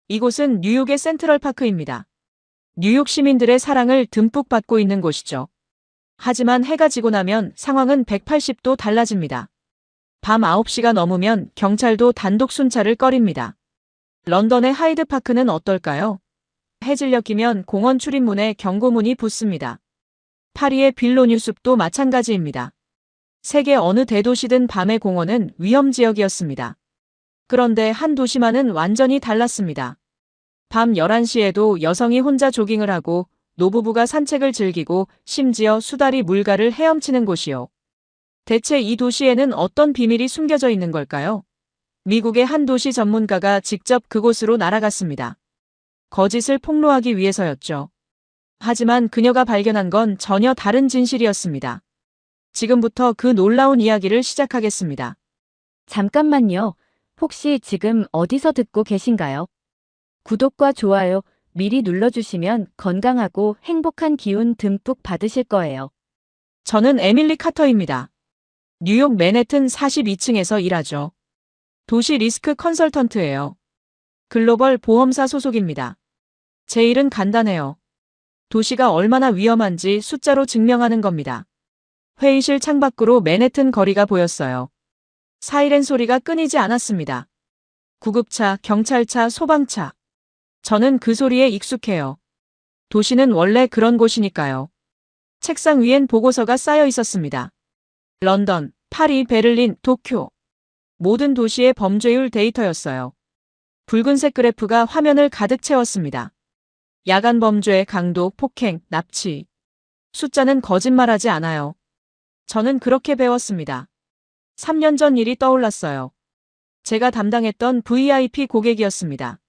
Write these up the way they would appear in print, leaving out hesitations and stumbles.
이곳은 뉴욕의 센트럴파크입니다. 뉴욕 시민들의 사랑을 듬뿍 받고 있는 곳이죠. 하지만 해가 지고 나면 상황은 180도 달라집니다. 밤 9시가 넘으면 경찰도 단독 순찰을 꺼립니다. 런던의 하이드파크는 어떨까요? 해질녘 이면 공원 출입문에 경고문이 붙습니다. 파리의 빌로뉴 숲도 마찬가지입니다. 세계 어느 대도시든 밤의 공원은 위험지역이었습니다. 그런데 한 도시만은 완전히 달랐습니다. 밤 11시에도 여성이 혼자 조깅을 하고 노부부가 산책을 즐기고 심지어 수달이 물가를 헤엄치는 곳이요. 대체 이 도시에는 어떤 비밀이 숨겨져 있는 걸까요? 미국의 한 도시 전문가가 직접 그곳으로 날아갔습니다. 거짓을 폭로하기 위해서였죠. 하지만 그녀가 발견한 건 전혀 다른 진실이었습니다. 지금부터 그 놀라운 이야기를 시작하겠습니다. 잠깐만요. 혹시 지금 어디서 듣고 계신가요? 구독과 좋아요 미리 눌러주시면 건강하고 행복한 기운 듬뿍 받으실 거예요. 저는 에밀리 카터입니다. 뉴욕 맨해튼 42층에서 일하죠. 도시 리스크 컨설턴트예요. 글로벌 보험사 소속입니다. 제 일은 간단해요. 도시가 얼마나 위험한지 숫자로 증명하는 겁니다. 회의실 창밖으로 맨해튼 거리가 보였어요. 사이렌 소리가 끊이지 않았습니다. 구급차, 경찰차, 소방차. 저는 그 소리에 익숙해요. 도시는 원래 그런 곳이니까요. 책상 위엔 보고서가 쌓여 있었습니다. 런던, 파리, 베를린, 도쿄. 모든 도시의 범죄율 데이터였어요. 붉은색 그래프가 화면을 가득 채웠습니다. 야간 범죄, 강도, 폭행, 납치. 숫자는 거짓말하지 않아요. 저는 그렇게 배웠습니다. 3년 전 일이 떠올랐어요. 제가 담당했던 VIP 고객이었습니다.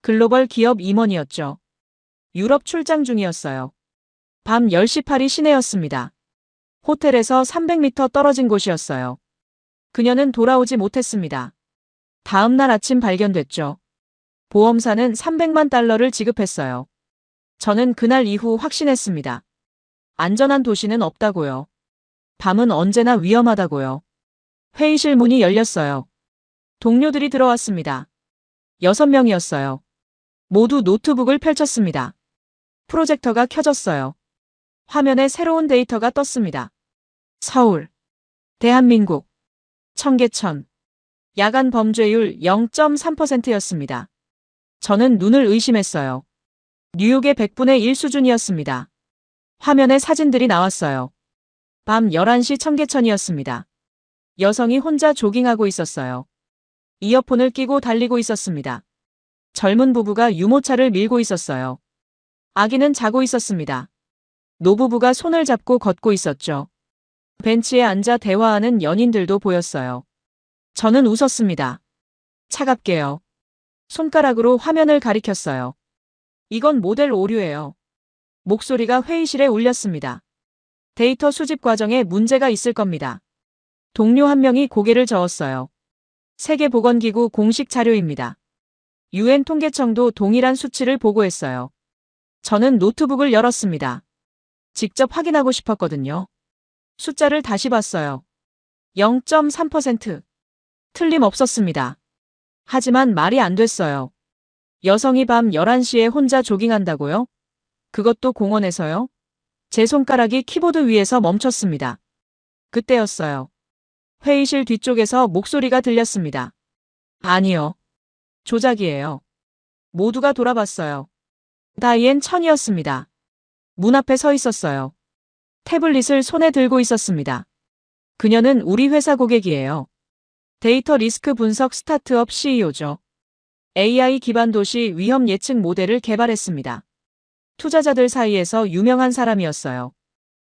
글로벌 기업 임원이었죠. 유럽 출장 중이었어요. 밤 10시 파리 시내였습니다. 호텔에서 300m 떨어진 곳이었어요. 그녀는 돌아오지 못했습니다. 다음 날 아침 발견됐죠. 보험사는 300만 달러를 지급했어요. 저는 그날 이후 확신했습니다. 안전한 도시는 없다고요. 밤은 언제나 위험하다고요. 회의실 문이 열렸어요. 동료들이 들어왔습니다. 6명이었어요. 모두 노트북을 펼쳤습니다. 프로젝터가 켜졌어요. 화면에 새로운 데이터가 떴습니다. 서울, 대한민국, 청계천. 야간 범죄율 0.3%였습니다. 저는 눈을 의심했어요. 뉴욕의 100분의 1 수준이었습니다. 화면에 사진들이 나왔어요. 밤 11시 청계천이었습니다. 여성이 혼자 조깅하고 있었어요. 이어폰을 끼고 달리고 있었습니다. 젊은 부부가 유모차를 밀고 있었어요. 아기는 자고 있었습니다. 노부부가 손을 잡고 걷고 있었죠. 벤치에 앉아 대화하는 연인들도 보였어요. 저는 웃었습니다. 차갑게요. 손가락으로 화면을 가리켰어요. 이건 모델 오류예요. 목소리가 회의실에 울렸습니다. 데이터 수집 과정에 문제가 있을 겁니다. 동료 한 명이 고개를 저었어요. 세계보건기구 공식 자료입니다. UN 통계청도 동일한 수치를 보고했어요. 저는 노트북을 열었습니다. 직접 확인하고 싶었거든요. 숫자를 다시 봤어요. 0.3%. 틀림없었습니다. 하지만 말이 안 됐어요. 여성이 밤 11시에 혼자 조깅한다고요? 그것도 공원에서요? 제 손가락이 키보드 위에서 멈췄습니다. 그때였어요. 회의실 뒤쪽에서 목소리가 들렸습니다. 아니요. 조작이에요. 모두가 돌아봤어요. 다이앤 천이었습니다. 문 앞에 서 있었어요. 태블릿을 손에 들고 있었습니다. 그녀는 우리 회사 고객이에요. 데이터 리스크 분석 스타트업 CEO죠. AI 기반 도시 위험 예측 모델을 개발했습니다. 투자자들 사이에서 유명한 사람이었어요.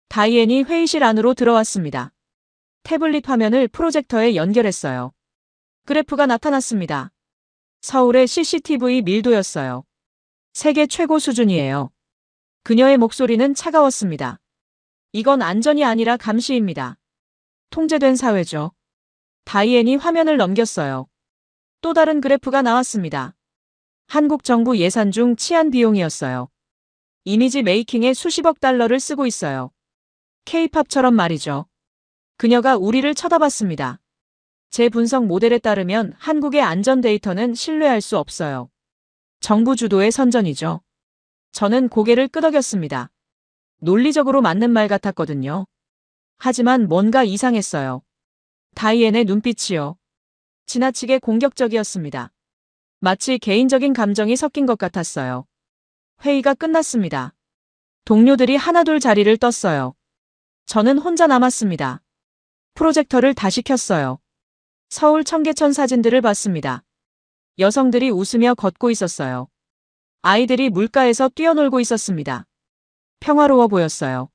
다이앤이 회의실 안으로 들어왔습니다. 태블릿 화면을 프로젝터에 연결했어요. 그래프가 나타났습니다. 서울의 CCTV 밀도였어요. 세계 최고 수준이에요. 그녀의 목소리는 차가웠습니다. 이건 안전이 아니라 감시입니다. 통제된 사회죠. 다이앤이 화면을 넘겼어요. 또 다른 그래프가 나왔습니다. 한국 정부 예산 중 치안 비용이었어요. 이미지 메이킹에 수십억 달러를 쓰고 있어요. K-팝처럼 말이죠. 그녀가 우리를 쳐다봤습니다. 제 분석 모델에 따르면 한국의 안전 데이터는 신뢰할 수 없어요. 정부 주도의 선전이죠. 저는 고개를 끄덕였습니다. 논리적으로 맞는 말 같았거든요. 하지만 뭔가 이상했어요. 다이앤의 눈빛이요. 지나치게 공격적이었습니다. 마치 개인적인 감정이 섞인 것 같았어요. 회의가 끝났습니다. 동료들이 하나둘 자리를 떴어요. 저는 혼자 남았습니다. 프로젝터를 다시 켰어요. 서울 청계천 사진들을 봤습니다. 여성들이 웃으며 걷고 있었어요. 아이들이 물가에서 뛰어놀고 있었습니다. 평화로워 보였어요.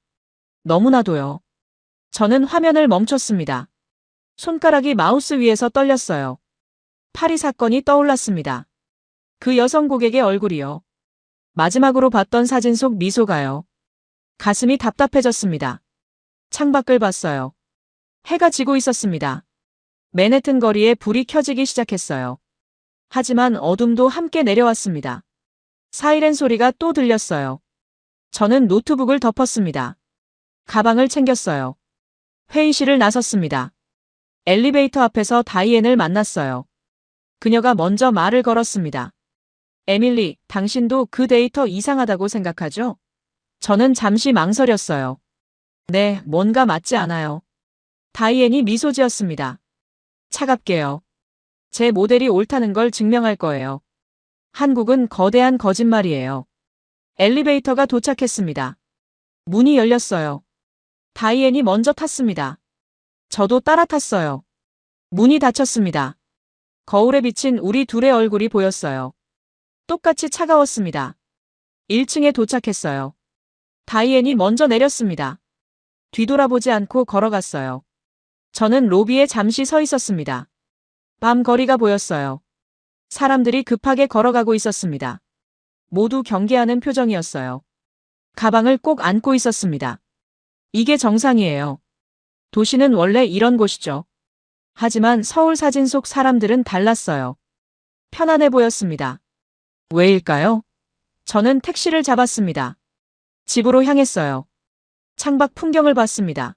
너무나도요. 저는 화면을 멈췄습니다. 손가락이 마우스 위에서 떨렸어요. 파리 사건이 떠올랐습니다. 그 여성 고객의 얼굴이요. 마지막으로 봤던 사진 속 미소가요. 가슴이 답답해졌습니다. 창밖을 봤어요. 해가 지고 있었습니다. 맨해튼 거리에 불이 켜지기 시작했어요. 하지만 어둠도 함께 내려왔습니다. 사이렌 소리가 또 들렸어요. 저는 노트북을 덮었습니다. 가방을 챙겼어요. 회의실을 나섰습니다. 엘리베이터 앞에서 다이앤을 만났어요. 그녀가 먼저 말을 걸었습니다. 에밀리, 당신도 그 데이터 이상하다고 생각하죠? 저는 잠시 망설였어요. 네, 뭔가 맞지 않아요. 다이앤이 미소 지었습니다. 차갑게요. 제 모델이 옳다는 걸 증명할 거예요. 한국은 거대한 거짓말이에요. 엘리베이터가 도착했습니다. 문이 열렸어요. 다이앤이 먼저 탔습니다. 저도 따라 탔어요. 문이 닫혔습니다. 거울에 비친 우리 둘의 얼굴이 보였어요. 똑같이 차가웠습니다. 1층에 도착했어요. 다이앤이 먼저 내렸습니다. 뒤돌아보지 않고 걸어갔어요. 저는 로비에 잠시 서 있었습니다. 밤 거리가 보였어요. 사람들이 급하게 걸어가고 있었습니다. 모두 경계하는 표정이었어요. 가방을 꼭 안고 있었습니다. 이게 정상이에요. 도시는 원래 이런 곳이죠. 하지만 서울 사진 속 사람들은 달랐어요. 편안해 보였습니다. 왜일까요? 저는 택시를 잡았습니다. 집으로 향했어요. 창밖 풍경을 봤습니다.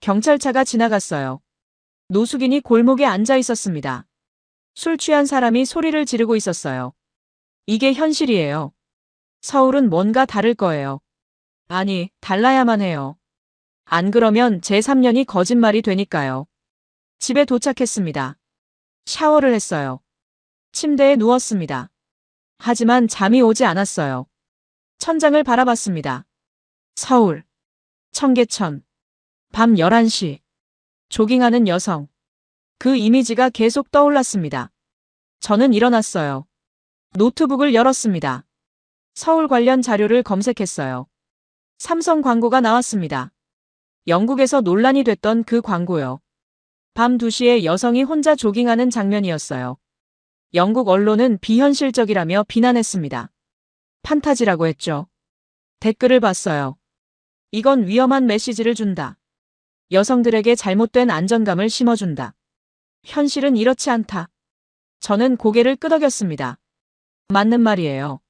경찰차가 지나갔어요. 노숙인이 골목에 앉아 있었습니다. 술 취한 사람이 소리를 지르고 있었어요. 이게 현실이에요. 서울은 뭔가 다를 거예요. 아니, 달라야만 해요. 안 그러면 제 3년이 거짓말이 되니까요. 집에 도착했습니다. 샤워를 했어요. 침대에 누웠습니다. 하지만 잠이 오지 않았어요. 천장을 바라봤습니다. 서울, 청계천, 밤 11시, 조깅하는 여성. 그 이미지가 계속 떠올랐습니다. 저는 일어났어요. 노트북을 열었습니다. 서울 관련 자료를 검색했어요. 삼성 광고가 나왔습니다. 영국에서 논란이 됐던 그 광고요. 밤 2시에 여성이 혼자 조깅하는 장면이었어요. 영국 언론은 비현실적이라며 비난했습니다. 판타지라고 했죠. 댓글을 봤어요. 이건 위험한 메시지를 준다. 여성들에게 잘못된 안전감을 심어준다. 현실은 이렇지 않다. 저는 고개를 끄덕였습니다. 맞는 말이에요.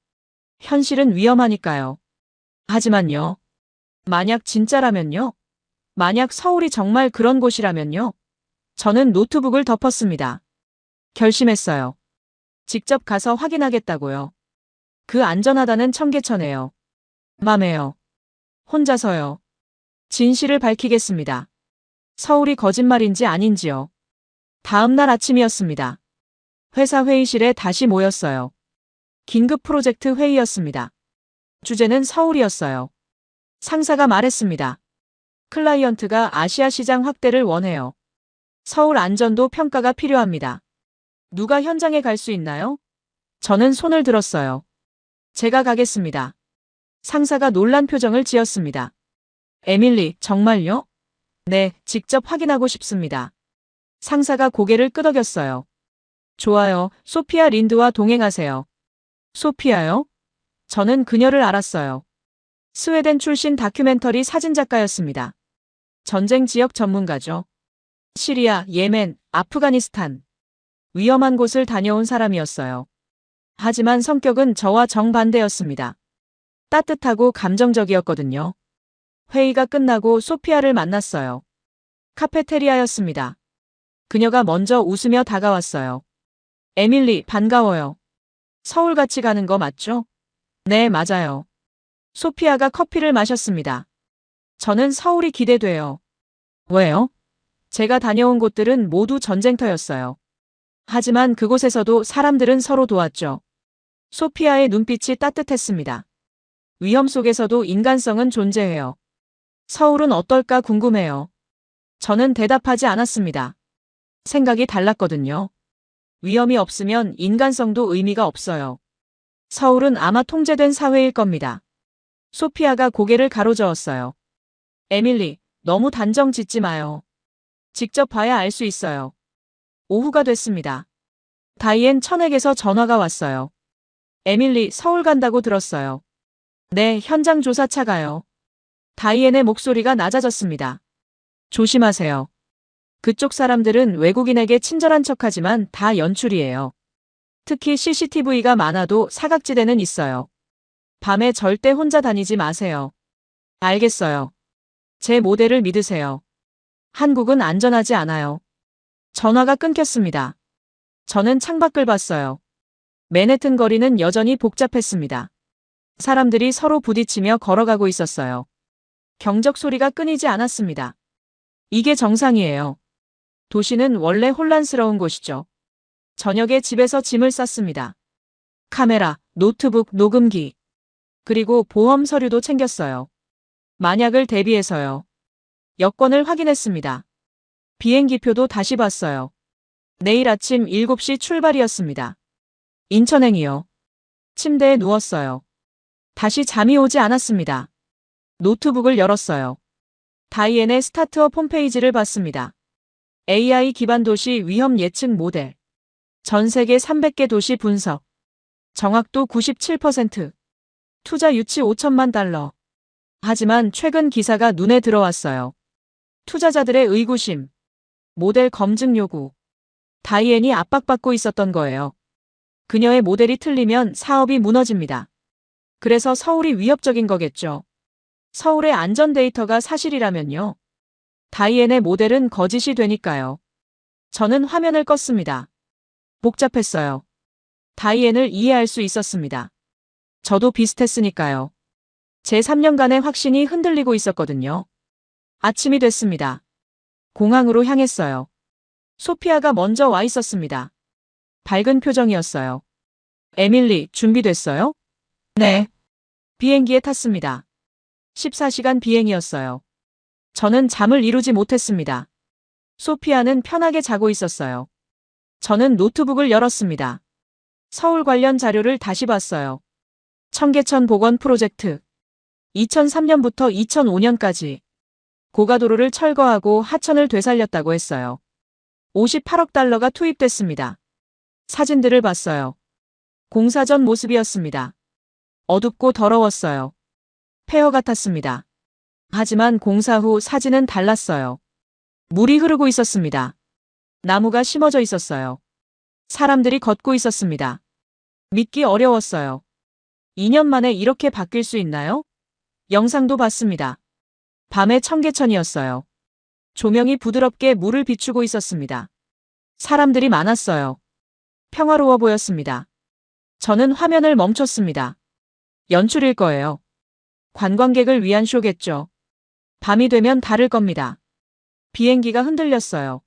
현실은 위험하니까요. 하지만요. 만약 진짜라면요? 만약 서울이 정말 그런 곳이라면요? 저는 노트북을 덮었습니다. 결심했어요. 직접 가서 확인하겠다고요. 그 안전하다는 청계천에요. 맘에요. 혼자서요. 진실을 밝히겠습니다. 서울이 거짓말인지 아닌지요. 다음 날 아침이었습니다. 회사 회의실에 다시 모였어요. 긴급 프로젝트 회의였습니다. 주제는 서울이었어요. 상사가 말했습니다. 클라이언트가 아시아 시장 확대를 원해요. 서울 안전도 평가가 필요합니다. 누가 현장에 갈 수 있나요? 저는 손을 들었어요. 제가 가겠습니다. 상사가 놀란 표정을 지었습니다. 에밀리, 정말요? 네, 직접 확인하고 싶습니다. 상사가 고개를 끄덕였어요. 좋아요, 소피아 린드와 동행하세요. 소피아요? 저는 그녀를 알았어요. 스웨덴 출신 다큐멘터리 사진작가였습니다. 전쟁 지역 전문가죠. 시리아, 예멘, 아프가니스탄. 위험한 곳을 다녀온 사람이었어요. 하지만 성격은 저와 정반대였습니다. 따뜻하고 감정적이었거든요. 회의가 끝나고 소피아를 만났어요. 카페테리아였습니다. 그녀가 먼저 웃으며 다가왔어요. 에밀리, 반가워요. 서울 같이 가는 거 맞죠? 네, 맞아요. 소피아가 커피를 마셨습니다. 저는 서울이 기대돼요. 왜요? 제가 다녀온 곳들은 모두 전쟁터였어요. 하지만 그곳에서도 사람들은 서로 도왔죠. 소피아의 눈빛이 따뜻했습니다. 위험 속에서도 인간성은 존재해요. 서울은 어떨까 궁금해요. 저는 대답하지 않았습니다. 생각이 달랐거든요. 위험이 없으면 인간성도 의미가 없어요. 서울은 아마 통제된 사회일 겁니다. 소피아가 고개를 가로저었어요. 에밀리, 너무 단정 짓지 마요. 직접 봐야 알 수 있어요. 오후가 됐습니다. 다이앤 천에게서 전화가 왔어요. 에밀리, 서울 간다고 들었어요. 네, 현장 조사차 가요. 다이앤의 목소리가 낮아졌습니다. 조심하세요. 그쪽 사람들은 외국인에게 친절한 척하지만 다 연출이에요. 특히 CCTV가 많아도 사각지대는 있어요. 밤에 절대 혼자 다니지 마세요. 알겠어요. 제 모델을 믿으세요. 한국은 안전하지 않아요. 전화가 끊겼습니다. 저는 창밖을 봤어요. 맨해튼 거리는 여전히 복잡했습니다. 사람들이 서로 부딪히며 걸어가고 있었어요. 경적 소리가 끊이지 않았습니다. 이게 정상이에요. 도시는 원래 혼란스러운 곳이죠. 저녁에 집에서 짐을 쌌습니다. 카메라, 노트북, 녹음기. 그리고 보험 서류도 챙겼어요. 만약을 대비해서요. 여권을 확인했습니다. 비행기표도 다시 봤어요. 내일 아침 7시 출발이었습니다. 인천행이요. 침대에 누웠어요. 다시 잠이 오지 않았습니다. 노트북을 열었어요. 다이앤의 스타트업 홈페이지를 봤습니다. AI 기반 도시 위험 예측 모델. 전 세계 300개 도시 분석. 정확도 97%. 투자 유치 5천만 달러. 하지만 최근 기사가 눈에 들어왔어요. 투자자들의 의구심. 모델 검증 요구. 다이앤이 압박받고 있었던 거예요. 그녀의 모델이 틀리면 사업이 무너집니다. 그래서 서울이 위협적인 거겠죠. 서울의 안전 데이터가 사실이라면요. 다이앤의 모델은 거짓이 되니까요. 저는 화면을 껐습니다. 복잡했어요. 다이앤을 이해할 수 있었습니다. 저도 비슷했으니까요. 제 3년간의 확신이 흔들리고 있었거든요. 아침이 됐습니다. 공항으로 향했어요. 소피아가 먼저 와 있었습니다. 밝은 표정이었어요. 에밀리, 준비됐어요? 네. 비행기에 탔습니다. 14시간 비행이었어요. 저는 잠을 이루지 못했습니다. 소피아는 편하게 자고 있었어요. 저는 노트북을 열었습니다. 서울 관련 자료를 다시 봤어요. 청계천 복원 프로젝트. 2003년부터 2005년까지 고가도로를 철거하고 하천을 되살렸다고 했어요. 58억 달러가 투입됐습니다. 사진들을 봤어요. 공사 전 모습이었습니다. 어둡고 더러웠어요. 폐허 같았습니다. 하지만 공사 후 사진은 달랐어요. 물이 흐르고 있었습니다. 나무가 심어져 있었어요. 사람들이 걷고 있었습니다. 믿기 어려웠어요. 2년 만에 이렇게 바뀔 수 있나요? 영상도 봤습니다. 밤의 청계천이었어요. 조명이 부드럽게 물을 비추고 있었습니다. 사람들이 많았어요. 평화로워 보였습니다. 저는 화면을 멈췄습니다. 연출일 거예요. 관광객을 위한 쇼겠죠. 밤이 되면 다를 겁니다. 비행기가 흔들렸어요.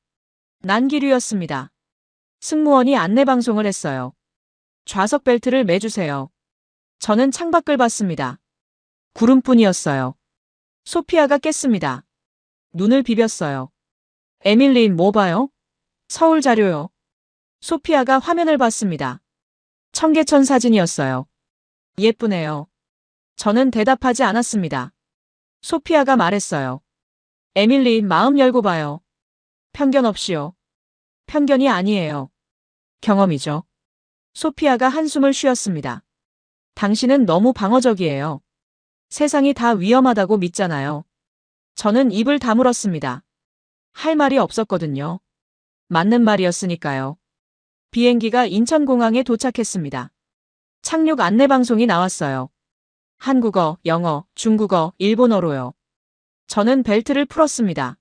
난기류였습니다. 승무원이 안내방송을 했어요. 좌석 벨트를 매주세요. 저는 창밖을 봤습니다. 구름뿐이었어요. 소피아가 깼습니다. 눈을 비볐어요. 에밀리, 뭐 봐요? 서울 자료요. 소피아가 화면을 봤습니다. 청계천 사진이었어요. 예쁘네요. 저는 대답하지 않았습니다. 소피아가 말했어요. 에밀리, 마음 열고 봐요. 편견 없이요. 편견이 아니에요. 경험이죠. 소피아가 한숨을 쉬었습니다. 당신은 너무 방어적이에요. 세상이 다 위험하다고 믿잖아요. 저는 입을 다물었습니다. 할 말이 없었거든요. 맞는 말이었으니까요. 비행기가 인천공항에 도착했습니다. 착륙 안내방송이 나왔어요. 한국어, 영어, 중국어, 일본어로요. 저는 벨트를 풀었습니다.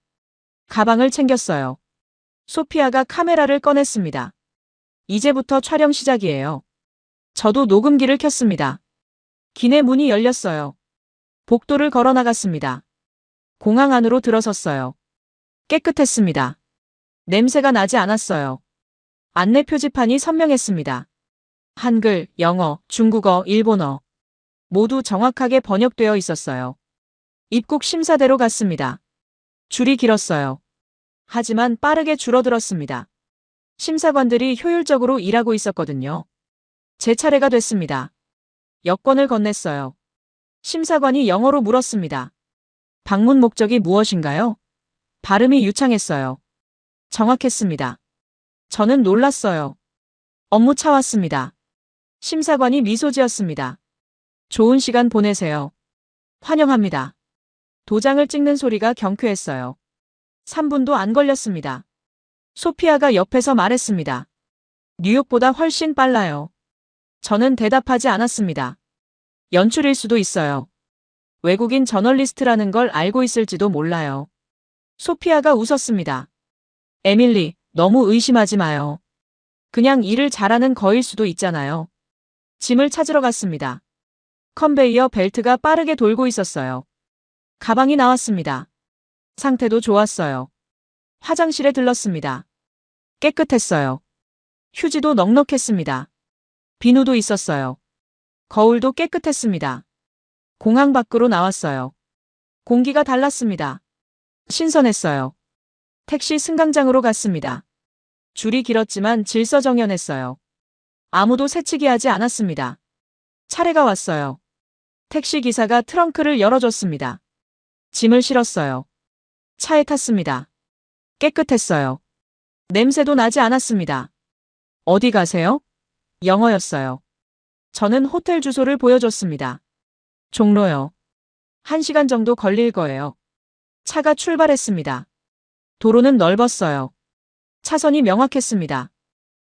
가방을 챙겼어요. 소피아가 카메라를 꺼냈습니다. 이제부터 촬영 시작이에요. 저도 녹음기를 켰습니다. 기내 문이 열렸어요. 복도를 걸어 나갔습니다. 공항 안으로 들어섰어요. 깨끗했습니다. 냄새가 나지 않았어요. 안내 표지판이 선명했습니다. 한글, 영어, 중국어, 일본어 모두 정확하게 번역되어 있었어요. 입국 심사대로 갔습니다. 줄이 길었어요. 하지만 빠르게 줄어들었습니다. 심사관들이 효율적으로 일하고 있었거든요. 제 차례가 됐습니다. 여권을 건넸어요. 심사관이 영어로 물었습니다. 방문 목적이 무엇인가요? 발음이 유창했어요. 정확했습니다. 저는 놀랐어요. 업무 차 왔습니다. 심사관이 미소 지었습니다. 좋은 시간 보내세요. 환영합니다. 도장을 찍는 소리가 경쾌했어요. 3분도 안 걸렸습니다. 소피아가 옆에서 말했습니다. 뉴욕보다 훨씬 빨라요. 저는 대답하지 않았습니다. 연출일 수도 있어요. 외국인 저널리스트라는 걸 알고 있을지도 몰라요. 소피아가 웃었습니다. 에밀리, 너무 의심하지 마요. 그냥 일을 잘하는 거일 수도 있잖아요. 짐을 찾으러 갔습니다. 컨베이어 벨트가 빠르게 돌고 있었어요. 가방이 나왔습니다. 상태도 좋았어요. 화장실에 들렀습니다. 깨끗했어요. 휴지도 넉넉했습니다. 비누도 있었어요. 거울도 깨끗했습니다. 공항 밖으로 나왔어요. 공기가 달랐습니다. 신선했어요. 택시 승강장으로 갔습니다. 줄이 길었지만 질서정연했어요. 아무도 새치기하지 않았습니다. 차례가 왔어요. 택시 기사가 트렁크를 열어줬습니다. 짐을 실었어요. 차에 탔습니다. 깨끗했어요. 냄새도 나지 않았습니다. 어디 가세요? 영어였어요. 저는 호텔 주소를 보여줬습니다. 종로요. 1시간 정도 걸릴 거예요. 차가 출발했습니다. 도로는 넓었어요. 차선이 명확했습니다.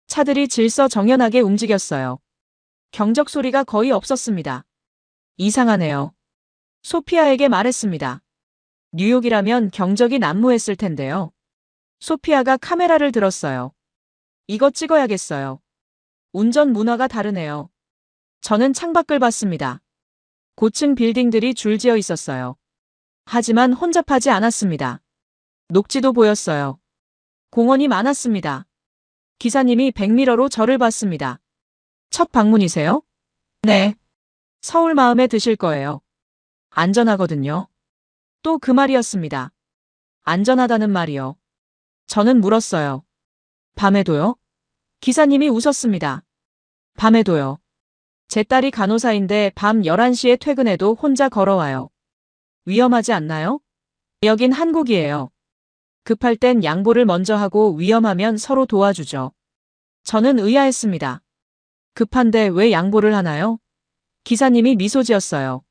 차들이 질서정연하게 움직였어요. 경적 소리가 거의 없었습니다. 이상하네요. 소피아에게 말했습니다. 뉴욕이라면 경적이 난무했을 텐데요. 소피아가 카메라를 들었어요. 이거 찍어야겠어요. 운전 문화가 다르네요. 저는 창밖을 봤습니다. 고층 빌딩들이 줄지어 있었어요. 하지만 혼잡하지 않았습니다. 녹지도 보였어요. 공원이 많았습니다. 기사님이 백미러로 저를 봤습니다. 첫 방문이세요? 네. 서울 마음에 드실 거예요. 안전하거든요. 또 그 말이었습니다. 안전하다는 말이요. 저는 물었어요. 밤에도요? 기사님이 웃었습니다. 밤에도요. 제 딸이 간호사인데 밤 11시에 퇴근해도 혼자 걸어와요. 위험하지 않나요? 여긴 한국이에요. 급할 땐 양보를 먼저 하고 위험하면 서로 도와주죠. 저는 의아했습니다. 급한데 왜 양보를 하나요? 기사님이 미소 지었어요.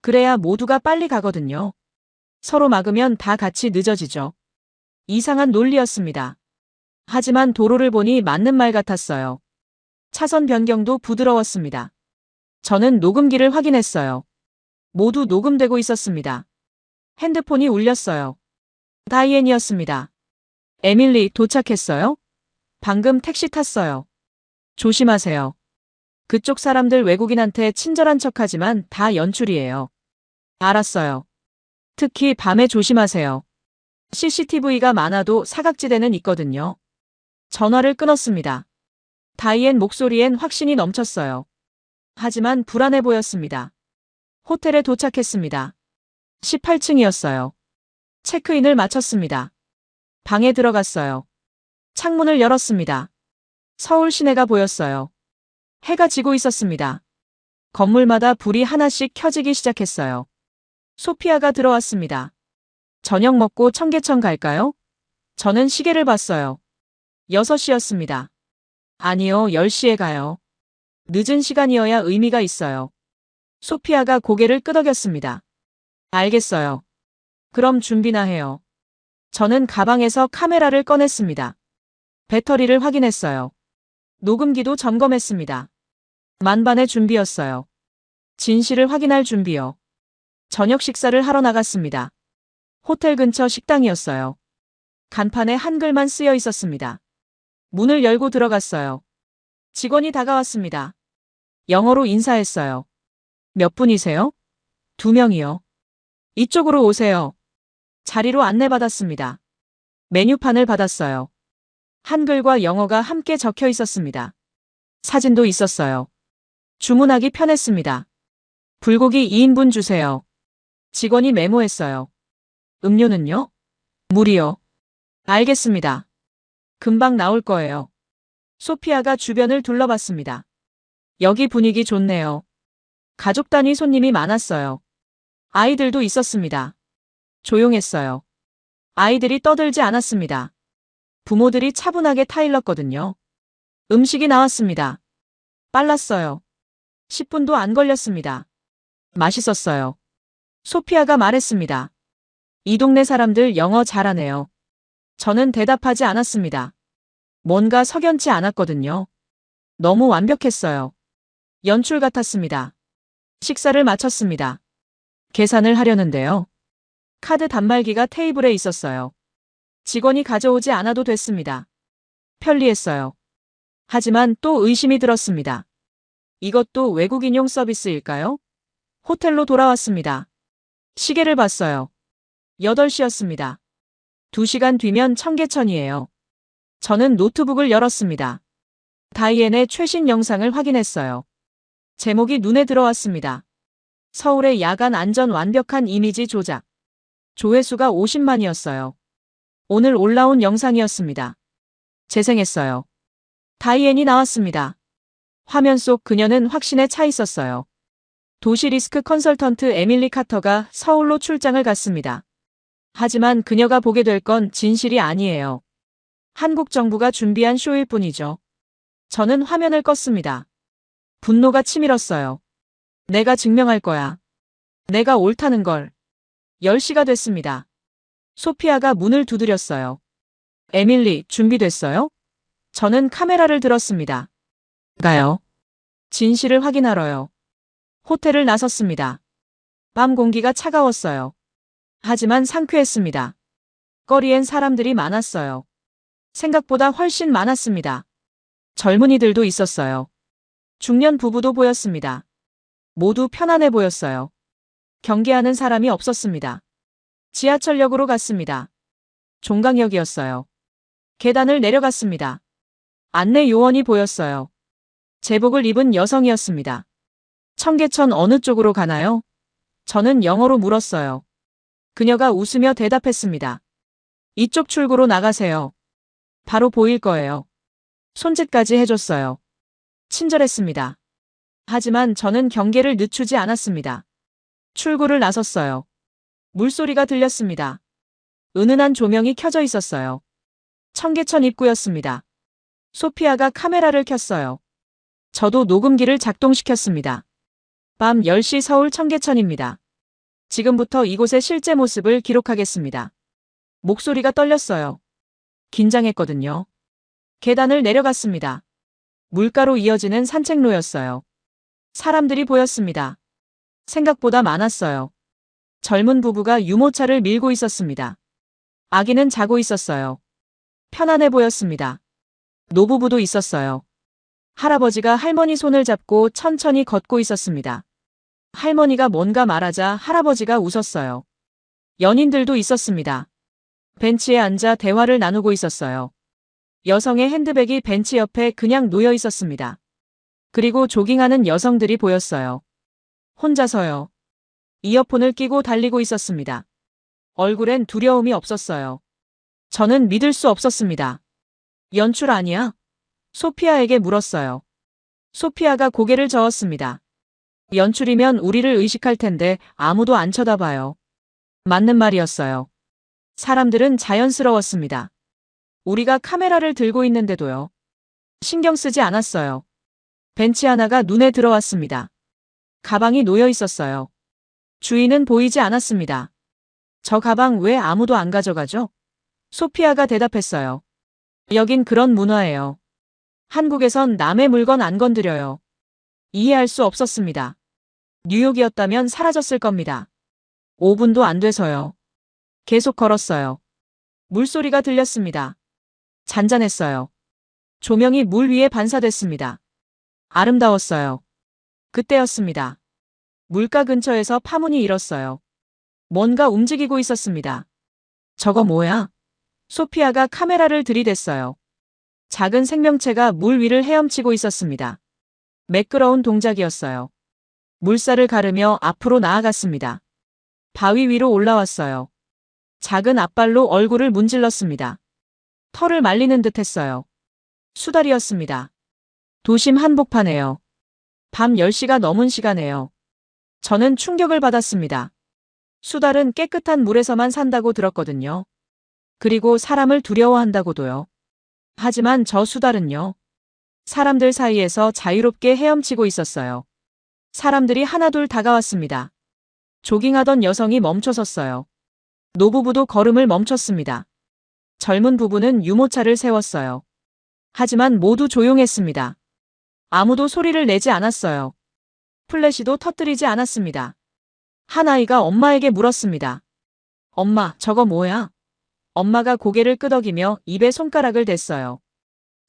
그래야 모두가 빨리 가거든요. 서로 막으면 다 같이 늦어지죠. 이상한 논리였습니다. 하지만 도로를 보니 맞는 말 같았어요. 차선 변경도 부드러웠습니다. 저는 녹음기를 확인했어요. 모두 녹음되고 있었습니다. 핸드폰이 울렸어요. 다이앤이었습니다. 에밀리, 도착했어요? 방금 택시 탔어요. 조심하세요. 그쪽 사람들 외국인한테 친절한 척하지만 다 연출이에요. 알았어요. 특히 밤에 조심하세요. CCTV가 많아도 사각지대는 있거든요. 전화를 끊었습니다. 다이앤 목소리엔 확신이 넘쳤어요. 하지만 불안해 보였습니다. 호텔에 도착했습니다. 18층이었어요. 체크인을 마쳤습니다. 방에 들어갔어요. 창문을 열었습니다. 서울 시내가 보였어요. 해가 지고 있었습니다. 건물마다 불이 하나씩 켜지기 시작했어요. 소피아가 들어왔습니다. 저녁 먹고 청계천 갈까요? 저는 시계를 봤어요. 6시였습니다. 아니요, 10시에 가요. 늦은 시간이어야 의미가 있어요. 소피아가 고개를 끄덕였습니다. 알겠어요. 그럼 준비나 해요. 저는 가방에서 카메라를 꺼냈습니다. 배터리를 확인했어요. 녹음기도 점검했습니다. 만반의 준비였어요. 진실을 확인할 준비요. 저녁 식사를 하러 나갔습니다. 호텔 근처 식당이었어요. 간판에 한글만 쓰여 있었습니다. 문을 열고 들어갔어요. 직원이 다가왔습니다. 영어로 인사했어요. 몇 분이세요? 2명이요. 이쪽으로 오세요. 자리로 안내받았습니다. 메뉴판을 받았어요. 한글과 영어가 함께 적혀 있었습니다. 사진도 있었어요. 주문하기 편했습니다. 불고기 2인분 주세요. 직원이 메모했어요. 음료는요? 물이요. 알겠습니다. 금방 나올 거예요. 소피아가 주변을 둘러봤습니다. 여기 분위기 좋네요. 가족 단위 손님이 많았어요. 아이들도 있었습니다. 조용했어요. 아이들이 떠들지 않았습니다. 부모들이 차분하게 타일렀거든요. 음식이 나왔습니다. 빨랐어요. 10분도 안 걸렸습니다. 맛있었어요. 소피아가 말했습니다. 이 동네 사람들 영어 잘하네요. 저는 대답하지 않았습니다. 뭔가 석연치 않았거든요. 너무 완벽했어요. 연출 같았습니다. 식사를 마쳤습니다. 계산을 하려는데요. 카드 단말기가 테이블에 있었어요. 직원이 가져오지 않아도 됐습니다. 편리했어요. 하지만 또 의심이 들었습니다. 이것도 외국인용 서비스일까요? 호텔로 돌아왔습니다. 시계를 봤어요. 8시였습니다. 2시간 뒤면 청계천이에요. 저는 노트북을 열었습니다. 다이앤의 최신 영상을 확인했어요. 제목이 눈에 들어왔습니다. 서울의 야간 안전 완벽한 이미지 조작. 조회수가 50만이었어요. 오늘 올라온 영상이었습니다. 재생했어요. 다이앤이 나왔습니다. 화면 속 그녀는 확신에 차 있었어요. 도시 리스크 컨설턴트 에밀리 카터가 서울로 출장을 갔습니다. 하지만 그녀가 보게 될 건 진실이 아니에요. 한국 정부가 준비한 쇼일 뿐이죠. 저는 화면을 껐습니다. 분노가 치밀었어요. 내가 증명할 거야. 내가 옳다는 걸. 10시가 됐습니다. 소피아가 문을 두드렸어요. 에밀리, 준비됐어요? 저는 카메라를 들었습니다. 가요. 진실을 확인하러요. 호텔을 나섰습니다. 밤 공기가 차가웠어요. 하지만 상쾌했습니다. 거리엔 사람들이 많았어요. 생각보다 훨씬 많았습니다. 젊은이들도 있었어요. 중년 부부도 보였습니다. 모두 편안해 보였어요. 경계하는 사람이 없었습니다. 지하철역으로 갔습니다. 종강역이었어요. 계단을 내려갔습니다. 안내 요원이 보였어요. 제복을 입은 여성이었습니다. 청계천 어느 쪽으로 가나요? 저는 영어로 물었어요. 그녀가 웃으며 대답했습니다. 이쪽 출구로 나가세요. 바로 보일 거예요. 손짓까지 해줬어요. 친절했습니다. 하지만 저는 경계를 늦추지 않았습니다. 출구를 나섰어요. 물소리가 들렸습니다. 은은한 조명이 켜져 있었어요. 청계천 입구였습니다. 소피아가 카메라를 켰어요. 저도 녹음기를 작동시켰습니다. 밤 10시 서울 청계천입니다. 지금부터 이곳의 실제 모습을 기록하겠습니다. 목소리가 떨렸어요. 긴장했거든요. 계단을 내려갔습니다. 물가로 이어지는 산책로였어요. 사람들이 보였습니다. 생각보다 많았어요. 젊은 부부가 유모차를 밀고 있었습니다. 아기는 자고 있었어요. 편안해 보였습니다. 노부부도 있었어요. 할아버지가 할머니 손을 잡고 천천히 걷고 있었습니다. 할머니가 뭔가 말하자 할아버지가 웃었어요. 연인들도 있었습니다. 벤치에 앉아 대화를 나누고 있었어요. 여성의 핸드백이 벤치 옆에 그냥 놓여 있었습니다. 그리고 조깅하는 여성들이 보였어요. 혼자서요. 이어폰을 끼고 달리고 있었습니다. 얼굴엔 두려움이 없었어요. 저는 믿을 수 없었습니다. 연출 아니야? 소피아에게 물었어요. 소피아가 고개를 저었습니다. 연출이면 우리를 의식할 텐데 아무도 안 쳐다봐요. 맞는 말이었어요. 사람들은 자연스러웠습니다. 우리가 카메라를 들고 있는데도요. 신경 쓰지 않았어요. 벤치 하나가 눈에 들어왔습니다. 가방이 놓여 있었어요. 주인은 보이지 않았습니다. 저 가방 왜 아무도 안 가져가죠? 소피아가 대답했어요. 여긴 그런 문화예요. 한국에선 남의 물건 안 건드려요. 이해할 수 없었습니다. 뉴욕이었다면 사라졌을 겁니다. 5분도 안 돼서요. 계속 걸었어요. 물소리가 들렸습니다. 잔잔했어요. 조명이 물 위에 반사됐습니다. 아름다웠어요. 그때였습니다. 물가 근처에서 파문이 일었어요. 뭔가 움직이고 있었습니다. 저거 뭐야? 소피아가 카메라를 들이댔어요. 작은 생명체가 물 위를 헤엄치고 있었습니다. 매끄러운 동작이었어요. 물살을 가르며 앞으로 나아갔습니다. 바위 위로 올라왔어요. 작은 앞발로 얼굴을 문질렀습니다. 털을 말리는 듯 했어요. 수달이었습니다. 도심 한복판에요. 밤 10시가 넘은 시간에요. 저는 충격을 받았습니다. 수달은 깨끗한 물에서만 산다고 들었거든요. 그리고 사람을 두려워한다고도요. 하지만 저 수달은요. 사람들 사이에서 자유롭게 헤엄치고 있었어요. 사람들이 하나둘 다가왔습니다. 조깅하던 여성이 멈춰섰어요. 노부부도 걸음을 멈췄습니다. 젊은 부부는 유모차를 세웠어요. 하지만 모두 조용했습니다. 아무도 소리를 내지 않았어요. 플래시도 터뜨리지 않았습니다. 한 아이가 엄마에게 물었습니다. 엄마, 저거 뭐야? 엄마가 고개를 끄덕이며 입에 손가락을 댔어요.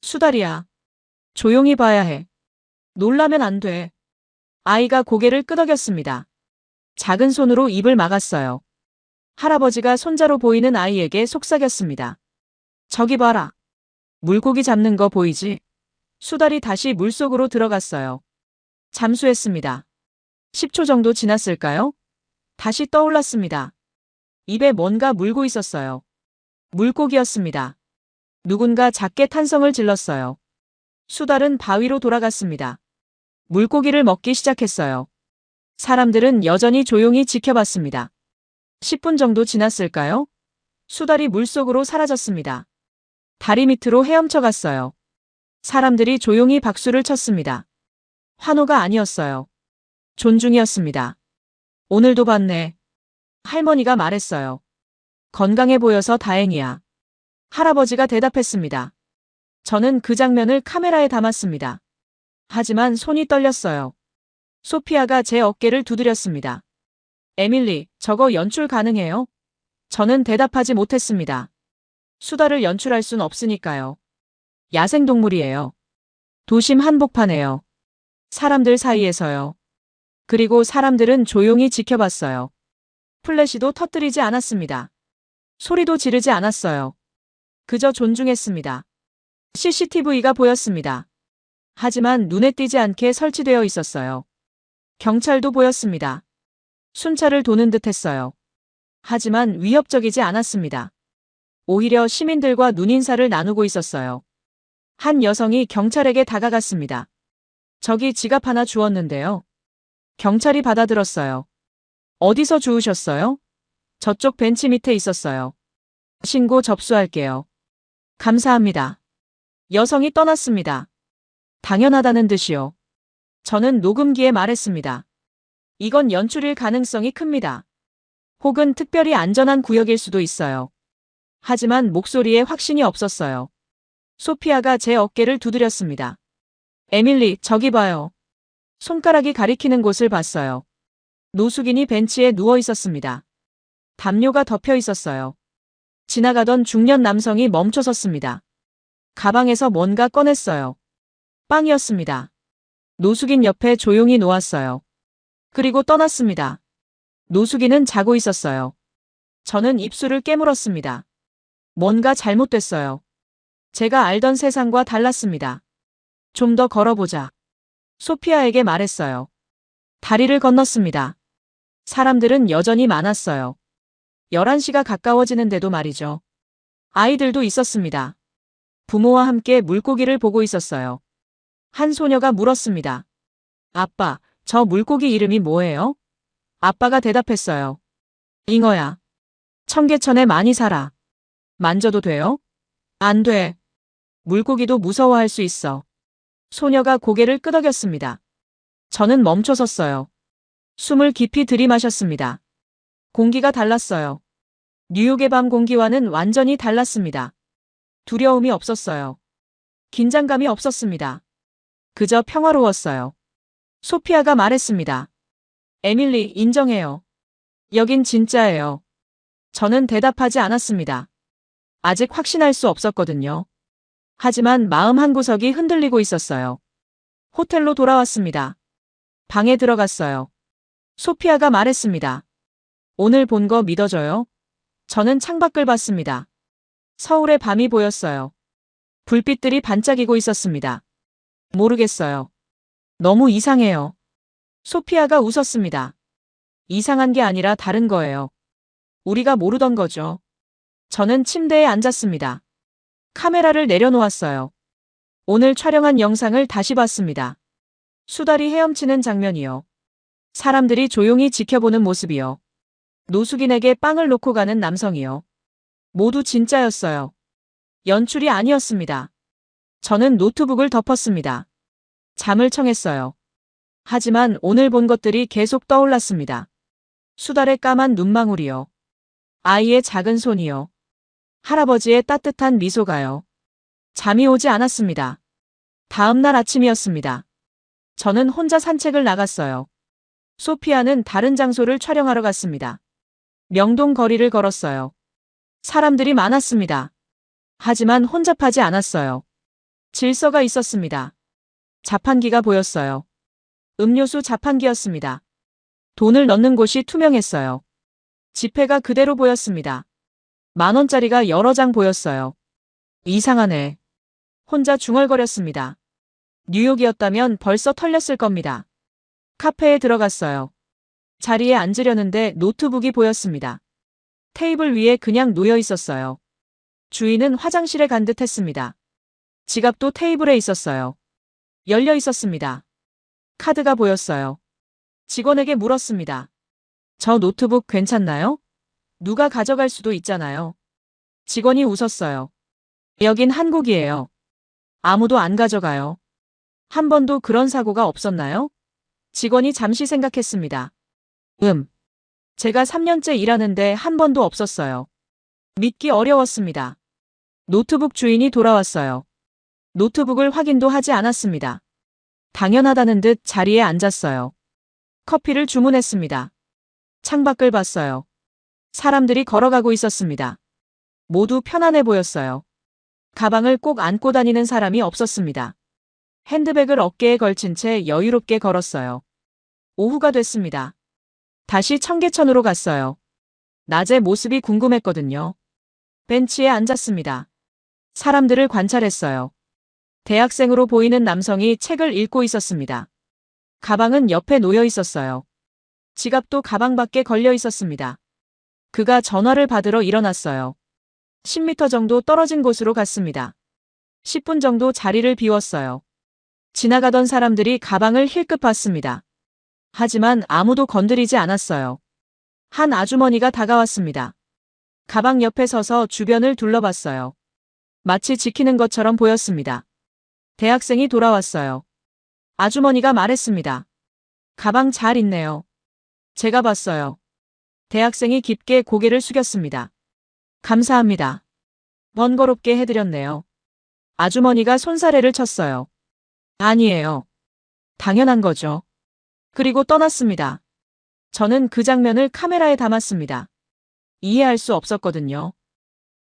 수달이야. 조용히 봐야 해. 놀라면 안 돼. 아이가 고개를 끄덕였습니다. 작은 손으로 입을 막았어요. 할아버지가 손자로 보이는 아이에게 속삭였습니다. 저기 봐라. 물고기 잡는 거 보이지? 수달이 다시 물속으로 들어갔어요. 잠수했습니다. 10초 정도 지났을까요? 다시 떠올랐습니다. 입에 뭔가 물고 있었어요. 물고기였습니다. 누군가 작게 탄성을 질렀어요. 수달은 바위로 돌아갔습니다. 물고기를 먹기 시작했어요. 사람들은 여전히 조용히 지켜봤습니다. 10분 정도 지났을까요? 수달이 물속으로 사라졌습니다. 다리 밑으로 헤엄쳐 갔어요. 사람들이 조용히 박수를 쳤습니다. 환호가 아니었어요. 존중이었습니다. 오늘도 봤네. 할머니가 말했어요. 건강해 보여서 다행이야. 할아버지가 대답했습니다. 저는 그 장면을 카메라에 담았습니다. 하지만 손이 떨렸어요. 소피아가 제 어깨를 두드렸습니다. 에밀리, 저거 연출 가능해요? 저는 대답하지 못했습니다. 수달을 연출할 순 없으니까요. 야생동물이에요. 도심 한복판에요. 사람들 사이에서요. 그리고 사람들은 조용히 지켜봤어요. 플래시도 터뜨리지 않았습니다. 소리도 지르지 않았어요. 그저 존중했습니다. CCTV가 보였습니다. 하지만 눈에 띄지 않게 설치되어 있었어요. 경찰도 보였습니다. 순찰을 도는 듯 했어요. 하지만 위협적이지 않았습니다. 오히려 시민들과 눈인사를 나누고 있었어요. 한 여성이 경찰에게 다가갔습니다. 저기 지갑 하나 주웠는데요. 경찰이 받아들었어요. 어디서 주우셨어요? 저쪽 벤치 밑에 있었어요. 신고 접수할게요. 감사합니다. 여성이 떠났습니다. 당연하다는 듯이요. 저는 녹음기에 말했습니다. 이건 연출일 가능성이 큽니다. 혹은 특별히 안전한 구역일 수도 있어요. 하지만 목소리에 확신이 없었어요. 소피아가 제 어깨를 두드렸습니다. 에밀리, 저기 봐요. 손가락이 가리키는 곳을 봤어요. 노숙인이 벤치에 누워 있었습니다. 담요가 덮여 있었어요. 지나가던 중년 남성이 멈춰 섰습니다. 가방에서 뭔가 꺼냈어요. 빵이었습니다. 노숙인 옆에 조용히 놓았어요. 그리고 떠났습니다. 노숙인은 자고 있었어요. 저는 입술을 깨물었습니다. 뭔가 잘못됐어요. 제가 알던 세상과 달랐습니다. 좀 더 걸어보자. 소피아에게 말했어요. 다리를 건넜습니다. 사람들은 여전히 많았어요. 11시가 가까워지는데도 말이죠. 아이들도 있었습니다. 부모와 함께 물고기를 보고 있었어요. 한 소녀가 물었습니다. 아빠, 저 물고기 이름이 뭐예요? 아빠가 대답했어요. 잉어야. 청계천에 많이 살아. 만져도 돼요? 안 돼. 물고기도 무서워할 수 있어. 소녀가 고개를 끄덕였습니다. 저는 멈춰 섰어요. 숨을 깊이 들이마셨습니다. 공기가 달랐어요. 뉴욕의 밤 공기와는 완전히 달랐습니다. 두려움이 없었어요. 긴장감이 없었습니다. 그저 평화로웠어요. 소피아가 말했습니다. 에밀리, 인정해요. 여긴 진짜예요. 저는 대답하지 않았습니다. 아직 확신할 수 없었거든요. 하지만 마음 한구석이 흔들리고 있었어요. 호텔로 돌아왔습니다. 방에 들어갔어요. 소피아가 말했습니다. 오늘 본 거 믿어져요? 저는 창밖을 봤습니다. 서울의 밤이 보였어요. 불빛들이 반짝이고 있었습니다. 모르겠어요. 너무 이상해요. 소피아가 웃었습니다. 이상한 게 아니라 다른 거예요. 우리가 모르던 거죠. 저는 침대에 앉았습니다. 카메라를 내려놓았어요. 오늘 촬영한 영상을 다시 봤습니다. 수달이 헤엄치는 장면이요. 사람들이 조용히 지켜보는 모습이요. 노숙인에게 빵을 놓고 가는 남성이요. 모두 진짜였어요. 연출이 아니었습니다. 저는 노트북을 덮었습니다. 잠을 청했어요. 하지만 오늘 본 것들이 계속 떠올랐습니다. 수달의 까만 눈망울이요. 아이의 작은 손이요. 할아버지의 따뜻한 미소가요. 잠이 오지 않았습니다. 다음 날 아침이었습니다. 저는 혼자 산책을 나갔어요. 소피아는 다른 장소를 촬영하러 갔습니다. 명동 거리를 걸었어요. 사람들이 많았습니다. 하지만 혼잡하지 않았어요. 질서가 있었습니다. 자판기가 보였어요. 음료수 자판기였습니다. 돈을 넣는 곳이 투명했어요. 지폐가 그대로 보였습니다. 10,000원짜리가 여러 장 보였어요. 이상하네. 혼자 중얼거렸습니다. 뉴욕이었다면 벌써 털렸을 겁니다. 카페에 들어갔어요. 자리에 앉으려는데 노트북이 보였습니다. 테이블 위에 그냥 놓여 있었어요. 주인은 화장실에 간 듯 했습니다. 지갑도 테이블에 있었어요. 열려 있었습니다. 카드가 보였어요. 직원에게 물었습니다. 저 노트북 괜찮나요? 누가 가져갈 수도 있잖아요. 직원이 웃었어요. 여긴 한국이에요. 아무도 안 가져가요. 한 번도 그런 사고가 없었나요? 직원이 잠시 생각했습니다. 제가 3년째 일하는데 한 번도 없었어요. 믿기 어려웠습니다. 노트북 주인이 돌아왔어요. 노트북을 확인도 하지 않았습니다. 당연하다는 듯 자리에 앉았어요. 커피를 주문했습니다. 창밖을 봤어요. 사람들이 걸어가고 있었습니다. 모두 편안해 보였어요. 가방을 꼭 안고 다니는 사람이 없었습니다. 핸드백을 어깨에 걸친 채 여유롭게 걸었어요. 오후가 됐습니다. 다시 청계천으로 갔어요. 낮의 모습이 궁금했거든요. 벤치에 앉았습니다. 사람들을 관찰했어요. 대학생으로 보이는 남성이 책을 읽고 있었습니다. 가방은 옆에 놓여 있었어요. 지갑도 가방 밖에 걸려 있었습니다. 그가 전화를 받으러 일어났어요. 10m 정도 떨어진 곳으로 갔습니다. 10분 정도 자리를 비웠어요. 지나가던 사람들이 가방을 힐끗 봤습니다. 하지만 아무도 건드리지 않았어요. 한 아주머니가 다가왔습니다. 가방 옆에 서서 주변을 둘러봤어요. 마치 지키는 것처럼 보였습니다. 대학생이 돌아왔어요. 아주머니가 말했습니다. 가방 잘 있네요. 제가 봤어요. 대학생이 깊게 고개를 숙였습니다. 감사합니다. 번거롭게 해드렸네요. 아주머니가 손사래를 쳤어요. 아니에요. 당연한 거죠. 그리고 떠났습니다. 저는 그 장면을 카메라에 담았습니다. 이해할 수 없었거든요.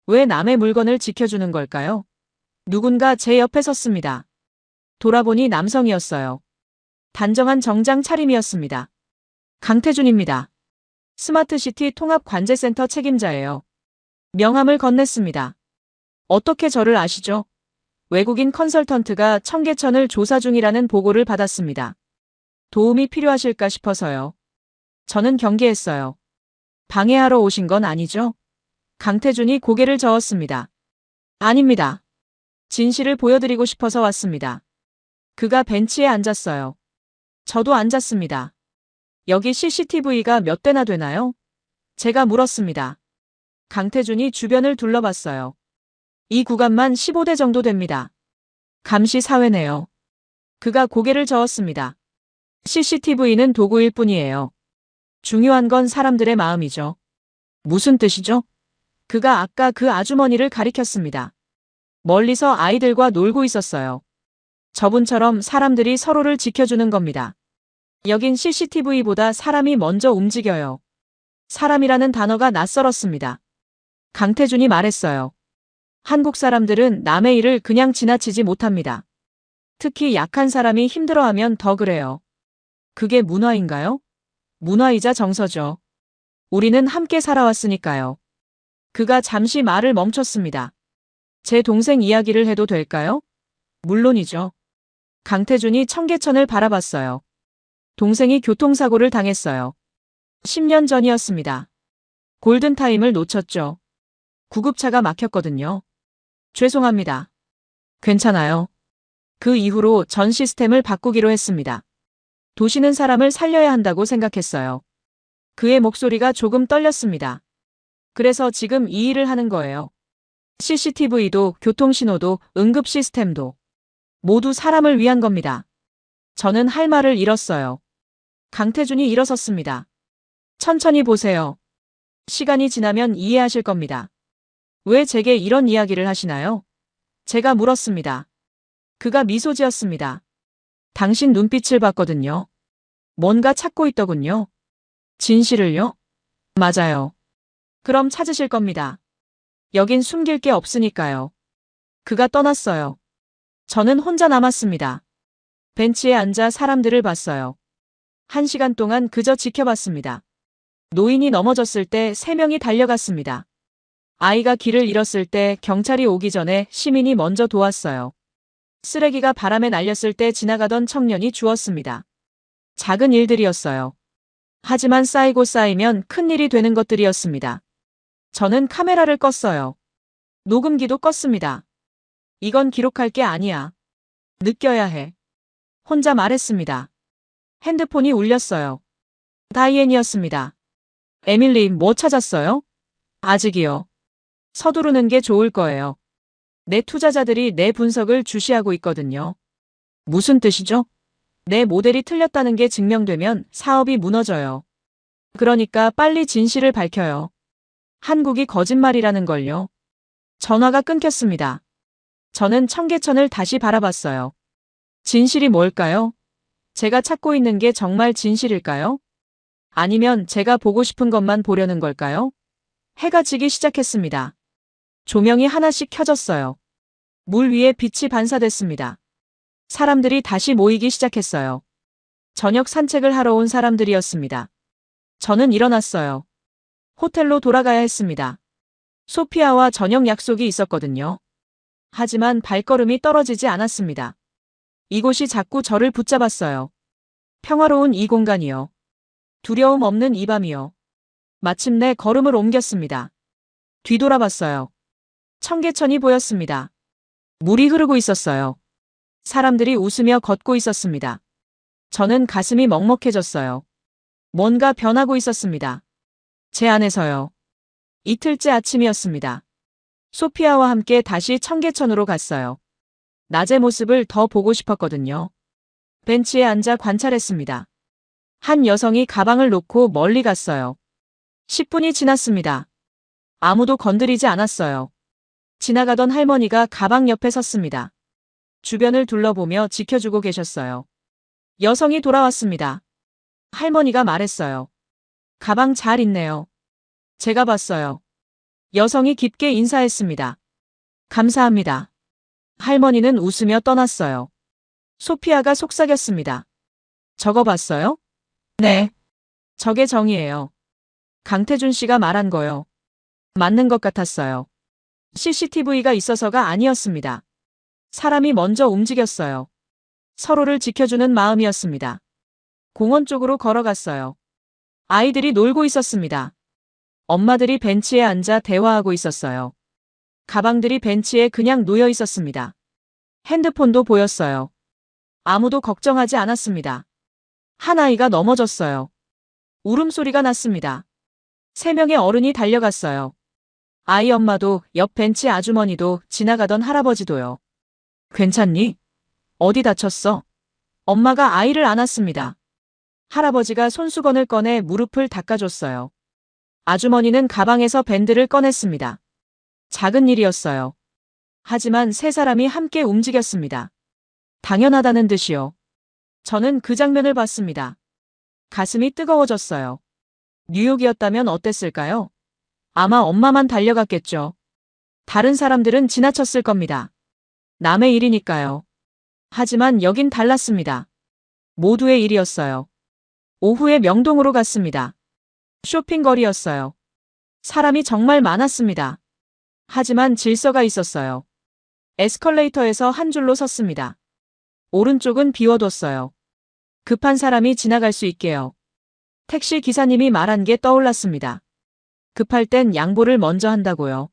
왜 남의 물건을 지켜주는 걸까요? 누군가 제 옆에 섰습니다. 돌아보니 남성이었어요. 단정한 정장 차림이었습니다. 강태준입니다. 스마트시티 통합관제센터 책임자예요. 명함을 건넸습니다. 어떻게 저를 아시죠? 외국인 컨설턴트가 청계천을 조사 중이라는 보고를 받았습니다. 도움이 필요하실까 싶어서요. 저는 경계했어요. 방해하러 오신 건 아니죠? 강태준이 고개를 저었습니다. 아닙니다. 진실을 보여드리고 싶어서 왔습니다. 그가 벤치에 앉았어요. 저도 앉았습니다. 여기 CCTV가 몇 대나 되나요? 제가 물었습니다. 강태준이 주변을 둘러봤어요. 이 구간만 15대 정도 됩니다. 감시 사회네요. 그가 고개를 저었습니다. CCTV는 도구일 뿐이에요. 중요한 건 사람들의 마음이죠. 무슨 뜻이죠? 그가 아까 그 아주머니를 가리켰습니다. 멀리서 아이들과 놀고 있었어요. 저분처럼 사람들이 서로를 지켜주는 겁니다. 여긴 CCTV보다 사람이 먼저 움직여요. 사람이라는 단어가 낯설었습니다. 강태준이 말했어요. 한국 사람들은 남의 일을 그냥 지나치지 못합니다. 특히 약한 사람이 힘들어하면 더 그래요. 그게 문화인가요? 문화이자 정서죠. 우리는 함께 살아왔으니까요. 그가 잠시 말을 멈췄습니다. 제 동생 이야기를 해도 될까요? 물론이죠. 강태준이 청계천을 바라봤어요. 동생이 교통사고를 당했어요. 10년 전이었습니다. 골든타임을 놓쳤죠. 구급차가 막혔거든요. 죄송합니다. 괜찮아요. 그 이후로 전 시스템을 바꾸기로 했습니다. 도시는 사람을 살려야 한다고 생각했어요. 그의 목소리가 조금 떨렸습니다. 그래서 지금 이 일을 하는 거예요. CCTV도 교통신호도 응급 시스템도 모두 사람을 위한 겁니다. 저는 할 말을 잃었어요. 강태준이 일어섰습니다. 천천히 보세요. 시간이 지나면 이해하실 겁니다. 왜 제게 이런 이야기를 하시나요? 제가 물었습니다. 그가 미소 지었습니다. 당신 눈빛을 봤거든요. 뭔가 찾고 있더군요. 진실을요? 맞아요. 그럼 찾으실 겁니다. 여긴 숨길 게 없으니까요. 그가 떠났어요. 저는 혼자 남았습니다. 벤치에 앉아 사람들을 봤어요. 1시간 동안 그저 지켜봤습니다. 노인이 넘어졌을 때 3명이 달려갔습니다. 아이가 길을 잃었을 때 경찰이 오기 전에 시민이 먼저 도왔어요. 쓰레기가 바람에 날렸을 때 지나가던 청년이 주웠습니다. 작은 일들이었어요. 하지만 쌓이고 쌓이면 큰일이 되는 것들이었습니다. 저는 카메라를 껐어요. 녹음기도 껐습니다. 이건 기록할 게 아니야. 느껴야 해. 혼자 말했습니다. 핸드폰이 울렸어요. 다이앤이었습니다. 에밀리, 뭐 찾았어요? 아직이요. 서두르는 게 좋을 거예요. 내 투자자들이 내 분석을 주시하고 있거든요. 무슨 뜻이죠? 내 모델이 틀렸다는 게 증명되면 사업이 무너져요. 그러니까 빨리 진실을 밝혀요. 한국이 거짓말이라는 걸요. 전화가 끊겼습니다. 저는 청계천을 다시 바라봤어요. 진실이 뭘까요? 제가 찾고 있는 게 정말 진실일까요? 아니면 제가 보고 싶은 것만 보려는 걸까요? 해가 지기 시작했습니다. 조명이 하나씩 켜졌어요. 물 위에 빛이 반사됐습니다. 사람들이 다시 모이기 시작했어요. 저녁 산책을 하러 온 사람들이었습니다. 저는 일어났어요. 호텔로 돌아가야 했습니다. 소피아와 저녁 약속이 있었거든요. 하지만 발걸음이 떨어지지 않았습니다. 이곳이 자꾸 저를 붙잡았어요. 평화로운 이 공간이요. 두려움 없는 이 밤이요. 마침내 걸음을 옮겼습니다. 뒤돌아봤어요. 청계천이 보였습니다. 물이 흐르고 있었어요. 사람들이 웃으며 걷고 있었습니다. 저는 가슴이 먹먹해졌어요. 뭔가 변하고 있었습니다. 제 안에서요. 이틀째 아침이었습니다. 소피아와 함께 다시 청계천으로 갔어요. 낮의 모습을 더 보고 싶었거든요. 벤치에 앉아 관찰했습니다. 한 여성이 가방을 놓고 멀리 갔어요. 10분이 지났습니다. 아무도 건드리지 않았어요. 지나가던 할머니가 가방 옆에 섰습니다. 주변을 둘러보며 지켜주고 계셨어요. 여성이 돌아왔습니다. 할머니가 말했어요. 가방 잘 있네요. 제가 봤어요. 여성이 깊게 인사했습니다. 감사합니다. 할머니는 웃으며 떠났어요. 소피아가 속삭였습니다. 저거 봤어요? 네. 저게 정이에요. 강태준 씨가 말한 거요. 맞는 것 같았어요. CCTV가 있어서가 아니었습니다. 사람이 먼저 움직였어요. 서로를 지켜주는 마음이었습니다. 공원 쪽으로 걸어갔어요. 아이들이 놀고 있었습니다. 엄마들이 벤치에 앉아 대화하고 있었어요. 가방들이 벤치에 그냥 놓여 있었습니다. 핸드폰도 보였어요. 아무도 걱정하지 않았습니다. 한 아이가 넘어졌어요. 울음소리가 났습니다. 3명의 어른이 달려갔어요. 아이 엄마도, 옆 벤치 아주머니도, 지나가던 할아버지도요. 괜찮니? 어디 다쳤어? 엄마가 아이를 안았습니다. 할아버지가 손수건을 꺼내 무릎을 닦아줬어요. 아주머니는 가방에서 밴드를 꺼냈습니다. 작은 일이었어요. 하지만 3사람이 함께 움직였습니다. 당연하다는 듯이요. 저는 그 장면을 봤습니다. 가슴이 뜨거워졌어요. 뉴욕이었다면 어땠을까요? 아마 엄마만 달려갔겠죠. 다른 사람들은 지나쳤을 겁니다. 남의 일이니까요. 하지만 여긴 달랐습니다. 모두의 일이었어요. 오후에 명동으로 갔습니다. 쇼핑거리였어요. 사람이 정말 많았습니다. 하지만 질서가 있었어요. 에스컬레이터에서 한 줄로 섰습니다. 오른쪽은 비워뒀어요. 급한 사람이 지나갈 수 있게요. 택시 기사님이 말한 게 떠올랐습니다. 급할 땐 양보를 먼저 한다고요.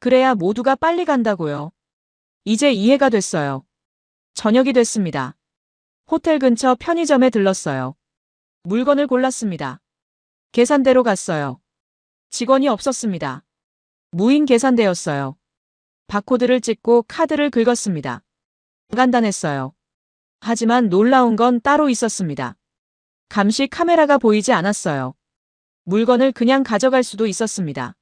그래야 모두가 빨리 간다고요. 이제 이해가 됐어요. 저녁이 됐습니다. 호텔 근처 편의점에 들렀어요. 물건을 골랐습니다. 계산대로 갔어요. 직원이 없었습니다. 무인 계산대였어요. 바코드를 찍고 카드를 긁었습니다. 간단했어요. 하지만 놀라운 건 따로 있었습니다. 감시 카메라가 보이지 않았어요. 물건을 그냥 가져갈 수도 있었습니다.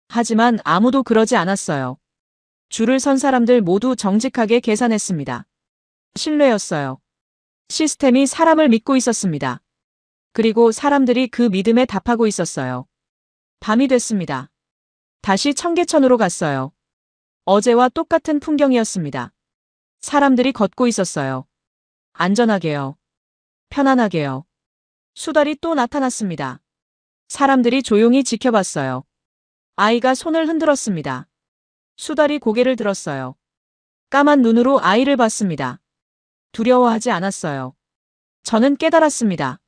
하지만 아무도 그러지 않았어요. 줄을 선 사람들 모두 정직하게 계산했습니다. 신뢰였어요. 시스템이 사람을 믿고 있었습니다. 그리고 사람들이 그 믿음에 답하고 있었어요. 밤이 됐습니다. 다시 청계천으로 갔어요. 어제와 똑같은 풍경이었습니다. 사람들이 걷고 있었어요. 안전하게요. 편안하게요. 수달이 또 나타났습니다. 사람들이 조용히 지켜봤어요. 아이가 손을 흔들었습니다. 수달이 고개를 들었어요. 까만 눈으로 아이를 봤습니다. 두려워하지 않았어요. 저는 깨달았습니다.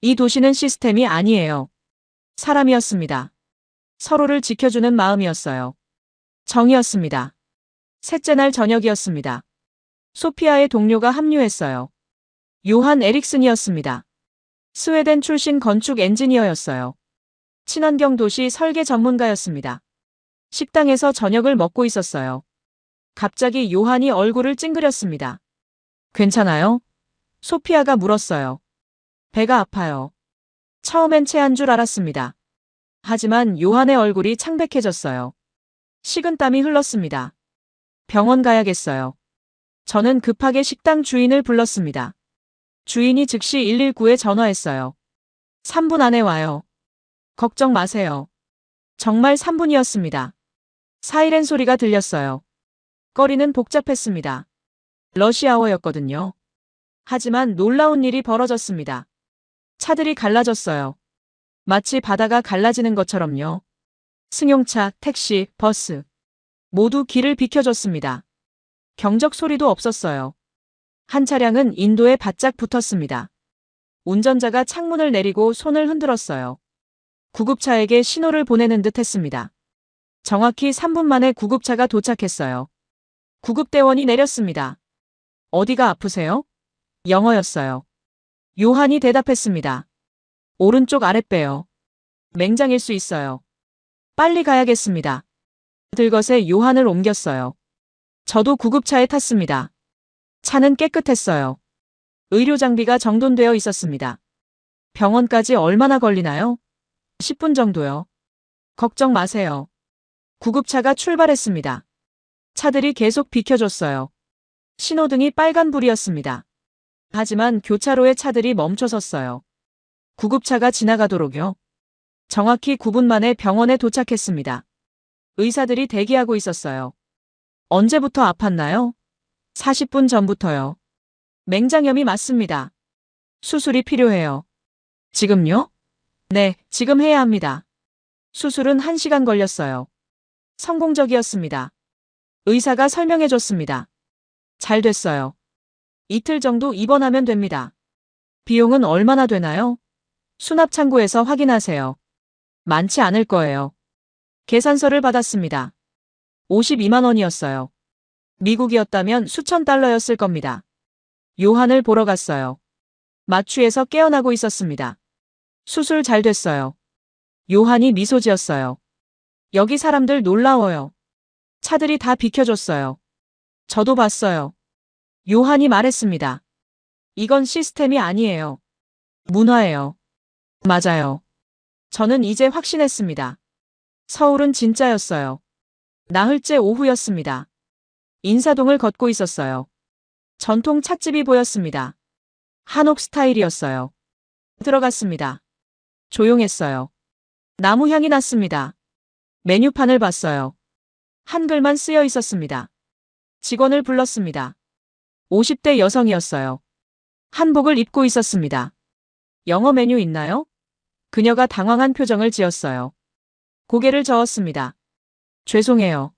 이 도시는 시스템이 아니에요. 사람이었습니다. 서로를 지켜주는 마음이었어요. 정이었습니다. 셋째 날 저녁이었습니다. 소피아의 동료가 합류했어요. 요한 에릭슨이었습니다. 스웨덴 출신 건축 엔지니어였어요. 친환경 도시 설계 전문가였습니다. 식당에서 저녁을 먹고 있었어요. 갑자기 요한이 얼굴을 찡그렸습니다. 괜찮아요? 소피아가 물었어요. 배가 아파요. 처음엔 체한 줄 알았습니다. 하지만 요한의 얼굴이 창백해졌어요. 식은땀이 흘렀습니다. 병원 가야겠어요. 저는 급하게 식당 주인을 불렀습니다. 주인이 즉시 119에 전화했어요. 3분 안에 와요. 걱정 마세요. 정말 3분이었습니다. 사이렌 소리가 들렸어요. 거리는 복잡했습니다. 러시아워였거든요. 하지만 놀라운 일이 벌어졌습니다. 차들이 갈라졌어요. 마치 바다가 갈라지는 것처럼요. 승용차, 택시, 버스 모두 길을 비켜줬습니다. 경적 소리도 없었어요. 한 차량은 인도에 바짝 붙었습니다. 운전자가 창문을 내리고 손을 흔들었어요. 구급차에게 신호를 보내는 듯 했습니다. 정확히 3분 만에 구급차가 도착했어요. 구급대원이 내렸습니다. 어디가 아프세요? 영어였어요. 요한이 대답했습니다. 오른쪽 아랫배요. 맹장일 수 있어요. 빨리 가야겠습니다. 들것에 요한을 옮겼어요. 저도 구급차에 탔습니다. 차는 깨끗했어요. 의료 장비가 정돈되어 있었습니다. 병원까지 얼마나 걸리나요? 10분 정도요. 걱정 마세요. 구급차가 출발했습니다. 차들이 계속 비켜줬어요. 신호등이 빨간불이었습니다. 하지만 교차로에 차들이 멈춰 섰어요. 구급차가 지나가도록요. 정확히 9분 만에 병원에 도착했습니다. 의사들이 대기하고 있었어요. 언제부터 아팠나요? 40분 전부터요. 맹장염이 맞습니다. 수술이 필요해요. 지금요? 네, 지금 해야 합니다. 수술은 1시간 걸렸어요. 성공적이었습니다. 의사가 설명해줬습니다. 잘 됐어요. 이틀 정도 입원하면 됩니다. 비용은 얼마나 되나요? 수납창고에서 확인하세요. 많지 않을 거예요. 계산서를 받았습니다. 52만 원이었어요. 미국이었다면 수천 달러였을 겁니다. 요한을 보러 갔어요. 마취에서 깨어나고 있었습니다. 수술 잘 됐어요. 요한이 미소 지었어요. 여기 사람들 놀라워요. 차들이 다 비켜줬어요. 저도 봤어요. 요한이 말했습니다. 이건 시스템이 아니에요. 문화예요. 맞아요. 저는 이제 확신했습니다. 서울은 진짜였어요. 나흘째 오후였습니다. 인사동을 걷고 있었어요. 전통 찻집이 보였습니다. 한옥 스타일이었어요. 들어갔습니다. 조용했어요. 나무 향이 났습니다. 메뉴판을 봤어요. 한글만 쓰여 있었습니다. 직원을 불렀습니다. 50대 여성이었어요. 한복을 입고 있었습니다. 영어 메뉴 있나요? 그녀가 당황한 표정을 지었어요. 고개를 저었습니다. 죄송해요.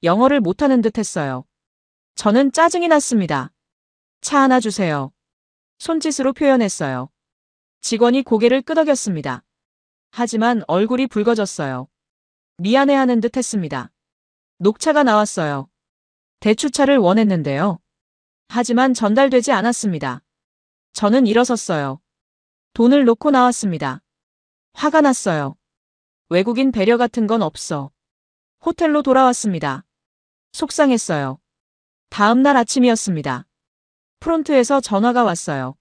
영어를 못하는 듯 했어요. 저는 짜증이 났습니다. 차 하나 주세요. 손짓으로 표현했어요. 직원이 고개를 끄덕였습니다. 하지만 얼굴이 붉어졌어요. 미안해하는 듯 했습니다. 녹차가 나왔어요. 대추차를 원했는데요. 하지만 전달되지 않았습니다. 저는 일어섰어요. 돈을 놓고 나왔습니다. 화가 났어요. 외국인 배려 같은 건 없어. 호텔로 돌아왔습니다. 속상했어요. 다음 날 아침이었습니다. 프론트에서 전화가 왔어요.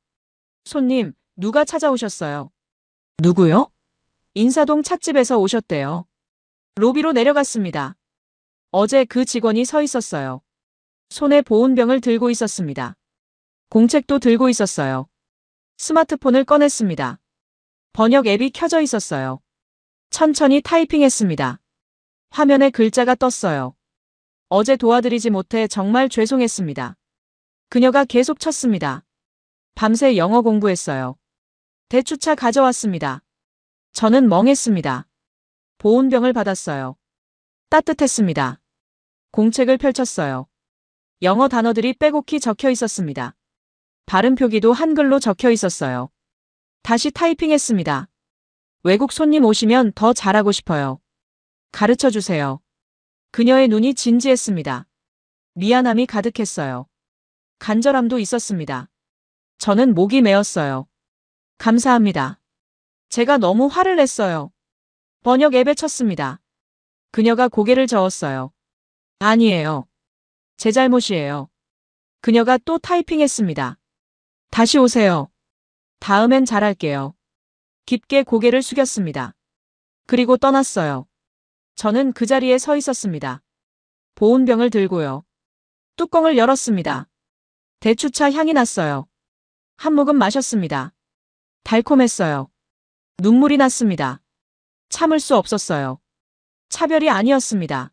손님, 누가 찾아오셨어요? 누구요? 인사동 찻집에서 오셨대요. 로비로 내려갔습니다. 어제 그 직원이 서 있었어요. 손에 보온병을 들고 있었습니다. 공책도 들고 있었어요. 스마트폰을 꺼냈습니다. 번역 앱이 켜져 있었어요. 천천히 타이핑했습니다. 화면에 글자가 떴어요. 어제 도와드리지 못해 정말 죄송했습니다. 그녀가 계속 쳤습니다. 밤새 영어 공부했어요. 대추차 가져왔습니다. 저는 멍했습니다. 보온병을 받았어요. 따뜻했습니다. 공책을 펼쳤어요. 영어 단어들이 빼곡히 적혀 있었습니다. 발음 표기도 한글로 적혀 있었어요. 다시 타이핑했습니다. 외국 손님 오시면 더 잘하고 싶어요. 가르쳐 주세요. 그녀의 눈이 진지했습니다. 미안함이 가득했어요. 간절함도 있었습니다. 저는 목이 메었어요. 감사합니다. 제가 너무 화를 냈어요. 번역 앱에 쳤습니다. 그녀가 고개를 저었어요. 아니에요. 제 잘못이에요. 그녀가 또 타이핑했습니다. 다시 오세요. 다음엔 잘할게요. 깊게 고개를 숙였습니다. 그리고 떠났어요. 저는 그 자리에 서 있었습니다. 보온병을 들고요. 뚜껑을 열었습니다. 대추차 향이 났어요. 한 모금 마셨습니다. 달콤했어요. 눈물이 났습니다. 참을 수 없었어요. 차별이 아니었습니다.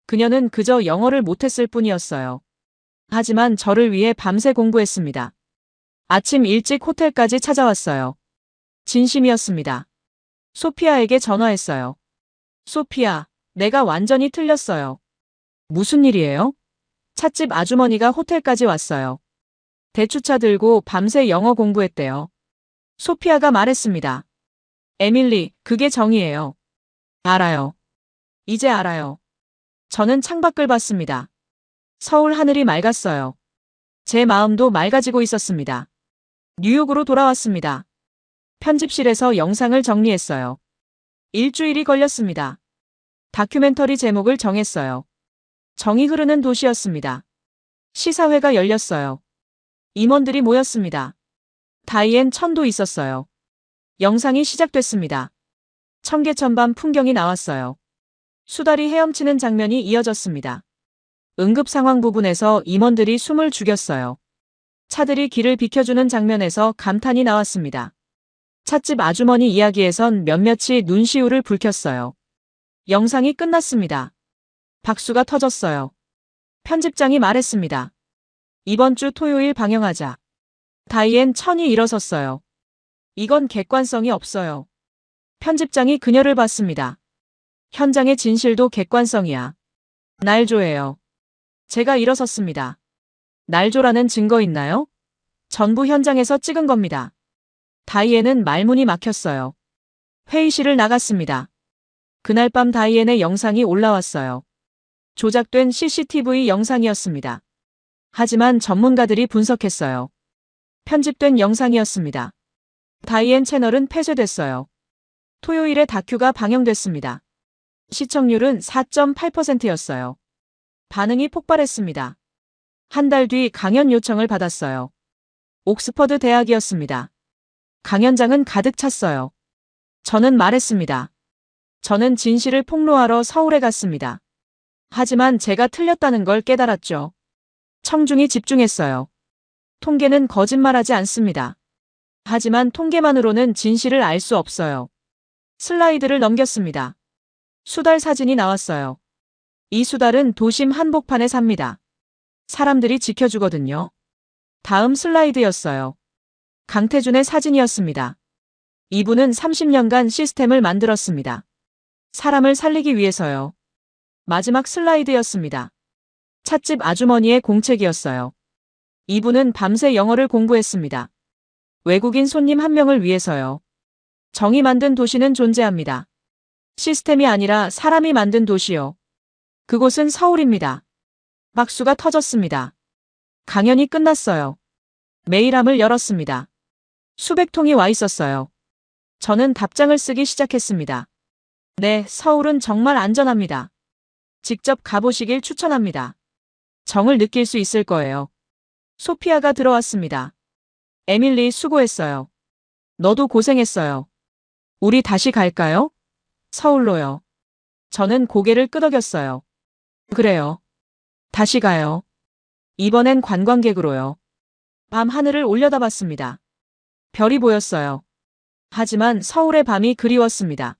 그녀는 그저 영어를 못했을 뿐이었어요. 하지만 저를 위해 밤새 공부했습니다. 아침 일찍 호텔까지 찾아왔어요. 진심이었습니다. 소피아에게 전화했어요. 소피아, 내가 완전히 틀렸어요. 무슨 일이에요? 찻집 아주머니가 호텔까지 왔어요. 대추차 들고 밤새 영어 공부했대요. 소피아가 말했습니다. 에밀리, 그게 정이에요. 알아요. 이제 알아요. 저는 창밖을 봤습니다. 서울 하늘이 맑았어요. 제 마음도 맑아지고 있었습니다. 뉴욕으로 돌아왔습니다. 편집실에서 영상을 정리했어요. 일주일이 걸렸습니다. 다큐멘터리 제목을 정했어요. 정이 흐르는 도시였습니다. 시사회가 열렸어요. 임원들이 모였습니다. 다이앤 천도 있었어요. 영상이 시작됐습니다. 청계천밤 풍경이 나왔어요. 수달이 헤엄치는 장면이 이어졌습니다. 응급 상황 부분에서 임원들이 숨을 죽였어요. 차들이 길을 비켜주는 장면에서 감탄이 나왔습니다. 찻집 아주머니 이야기에선 몇몇이 눈시울을 붉혔어요. 영상이 끝났습니다. 박수가 터졌어요. 편집장이 말했습니다. 이번 주 토요일 방영하자. 다이앤 천이 일어섰어요. 이건 객관성이 없어요. 편집장이 그녀를 봤습니다. 현장의 진실도 객관성이야. 날조예요. 제가 일어섰습니다. 날조라는 증거 있나요? 전부 현장에서 찍은 겁니다. 다이앤은 말문이 막혔어요. 회의실을 나갔습니다. 그날 밤 다이앤의 영상이 올라왔어요. 조작된 CCTV 영상이었습니다. 하지만 전문가들이 분석했어요. 편집된 영상이었습니다. 다이앤 채널은 폐쇄됐어요. 토요일에 다큐가 방영됐습니다. 시청률은 4.8%였어요. 반응이 폭발했습니다. 한 달 뒤 강연 요청을 받았어요. 옥스퍼드 대학이었습니다. 강연장은 가득 찼어요. 저는 말했습니다. 저는 진실을 폭로하러 서울에 갔습니다. 하지만 제가 틀렸다는 걸 깨달았죠. 청중이 집중했어요. 통계는 거짓말하지 않습니다. 하지만 통계만으로는 진실을 알 수 없어요. 슬라이드를 넘겼습니다. 수달 사진이 나왔어요. 이 수달은 도심 한복판에 삽니다. 사람들이 지켜주거든요. 다음 슬라이드였어요. 강태준의 사진이었습니다. 이분은 30년간 시스템을 만들었습니다. 사람을 살리기 위해서요. 마지막 슬라이드였습니다. 찻집 아주머니의 공책이었어요. 이분은 밤새 영어를 공부했습니다. 외국인 손님 한 명을 위해서요. 정이 만든 도시는 존재합니다. 시스템이 아니라 사람이 만든 도시요. 그곳은 서울입니다. 박수가 터졌습니다. 강연이 끝났어요. 메일함을 열었습니다. 수백 통이 와 있었어요. 저는 답장을 쓰기 시작했습니다. 네, 서울은 정말 안전합니다. 직접 가보시길 추천합니다. 정을 느낄 수 있을 거예요. 소피아가 들어왔습니다. 에밀리 수고했어요. 너도 고생했어요. 우리 다시 갈까요? 서울로요. 저는 고개를 끄덕였어요. 그래요. 다시 가요. 이번엔 관광객으로요. 밤 하늘을 올려다봤습니다. 별이 보였어요. 하지만 서울의 밤이 그리웠습니다.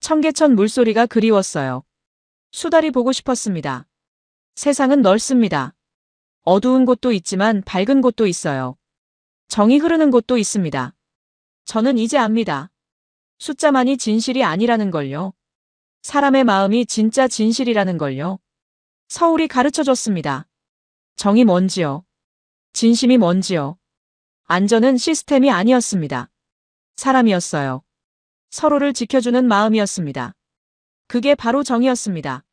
청계천 물소리가 그리웠어요. 수달이 보고 싶었습니다. 세상은 넓습니다. 어두운 곳도 있지만 밝은 곳도 있어요. 정이 흐르는 곳도 있습니다. 저는 이제 압니다. 숫자만이 진실이 아니라는 걸요. 사람의 마음이 진짜 진실이라는 걸요. 서울이 가르쳐줬습니다. 정이 뭔지요. 진심이 뭔지요. 안전은 시스템이 아니었습니다. 사람이었어요. 서로를 지켜주는 마음이었습니다. 그게 바로 정이었습니다.